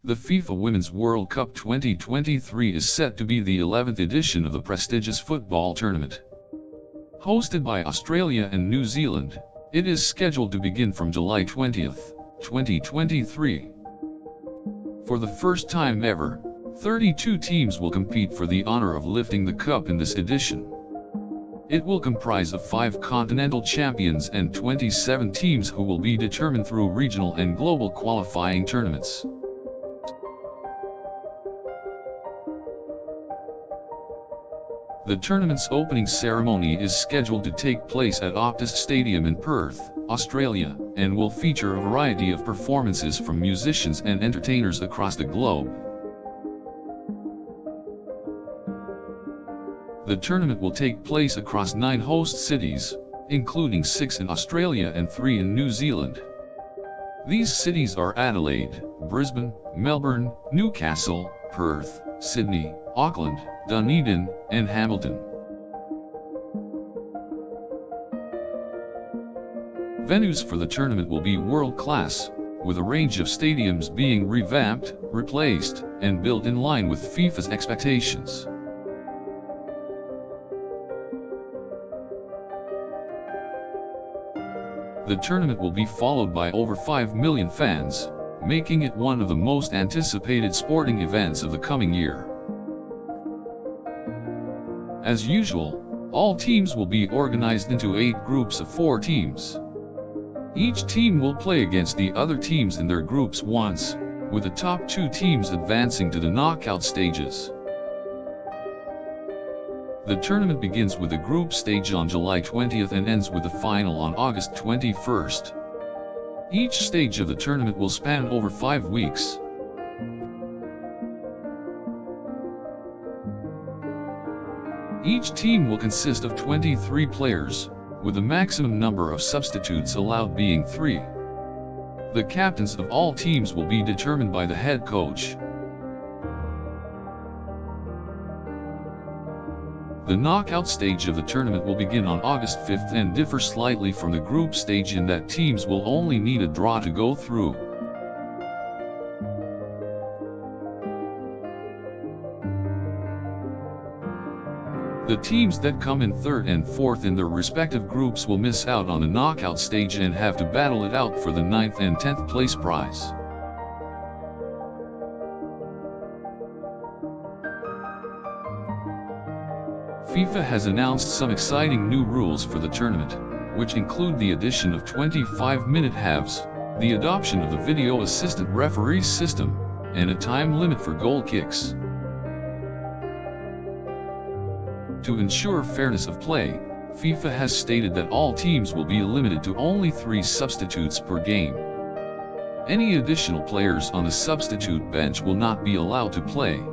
The FIFA Women's World Cup 2023 is set to be the 11th edition of the prestigious football tournament. Hosted by Australia and New Zealand, it is scheduled to begin from July 20th, 2023. For the first time ever, 32 teams will compete for the honor of lifting the cup in this edition. It will comprise of 5 continental champions and 27 teams who will be determined through regional and global qualifying tournaments. The tournament's opening ceremony is scheduled to take place at Optus Stadium in Perth, Australia, and will feature a variety of performances from musicians and entertainers across the globe. The tournament will take place across 9 host cities, including 6 in Australia and 3 in New Zealand. These cities are Adelaide, Brisbane, Melbourne, Newcastle, Perth, Sydney, Auckland, Dunedin, and Hamilton. Venues for the tournament will be world-class, with a range of stadiums being revamped, replaced, and built in line with FIFA's expectations. The tournament will be followed by over 5 million fans, making it one of the most anticipated sporting events of the coming year. As usual, all teams will be organized into 8 groups of 4 teams. Each team will play against the other teams in their groups once, with the top 2 teams advancing to the knockout stages. The tournament begins with the group stage on July 20th and ends with the final on August 21st. Each stage of the tournament will span over 5 weeks. Each team will consist of 23 players, with the maximum number of substitutes allowed being 3. The captains of all teams will be determined by the head coach. The knockout stage of the tournament will begin on August 5th and differ slightly from the group stage in that teams will only need a draw to go through. The teams that come in 3rd and 4th in their respective groups will miss out on the knockout stage and have to battle it out for the 9th and 10th place prize. FIFA has announced some exciting new rules for the tournament, which include the addition of 25-minute halves, the adoption of the video assistant referee system, and a time limit for goal kicks. To ensure fairness of play, FIFA has stated that all teams will be limited to only 3 substitutes per game. Any additional players on the substitute bench will not be allowed to play.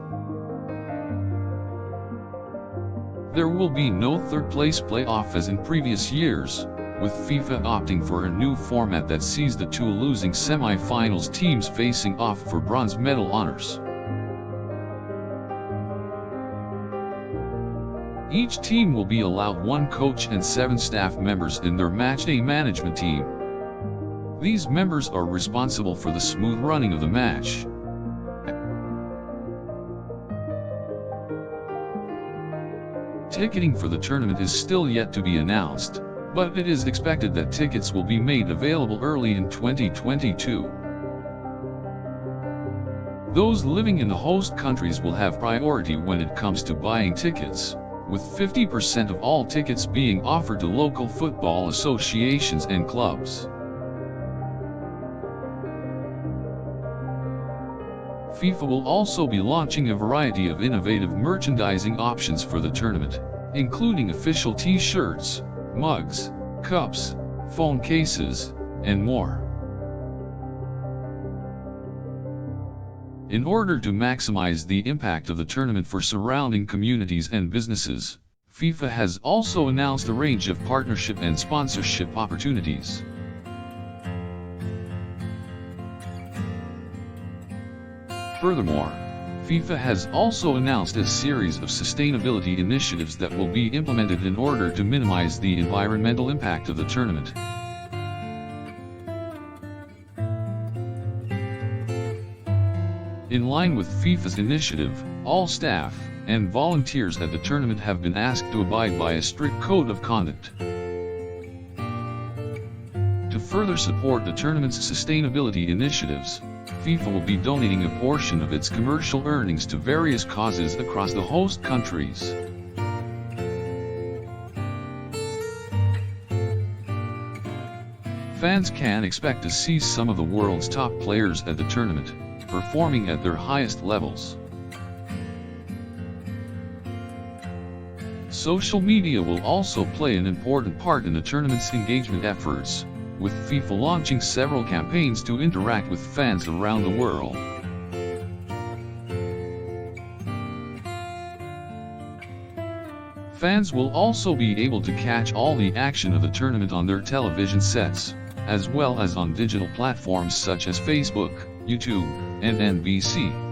There will be no third-place playoff as in previous years, with FIFA opting for a new format that sees the 2 losing semi-finals teams facing off for bronze medal honors. Each team will be allowed 1 coach and 7 staff members in their matchday management team. These members are responsible for the smooth running of the match. Ticketing for the tournament is still yet to be announced, but it is expected that tickets will be made available early in 2022. Those living in the host countries will have priority when it comes to buying tickets, with 50% of all tickets being offered to local football associations and clubs. FIFA will also be launching a variety of innovative merchandising options for the tournament, including official t-shirts, mugs, cups, phone cases, and more. In order to maximize the impact of the tournament for surrounding communities and businesses, FIFA has also announced a range of partnership and sponsorship opportunities. Furthermore, FIFA has also announced a series of sustainability initiatives that will be implemented in order to minimize the environmental impact of the tournament. In line with FIFA's initiative, all staff and volunteers at the tournament have been asked to abide by a strict code of conduct. To further support the tournament's sustainability initiatives, FIFA will be donating a portion of its commercial earnings to various causes across the host countries. Fans can expect to see some of the world's top players at the tournament, performing at their highest levels. Social media will also play an important part in the tournament's engagement efforts, with FIFA launching several campaigns to interact with fans around the world. Fans will also be able to catch all the action of the tournament on their television sets, as well as on digital platforms such as Facebook, YouTube, and NBC.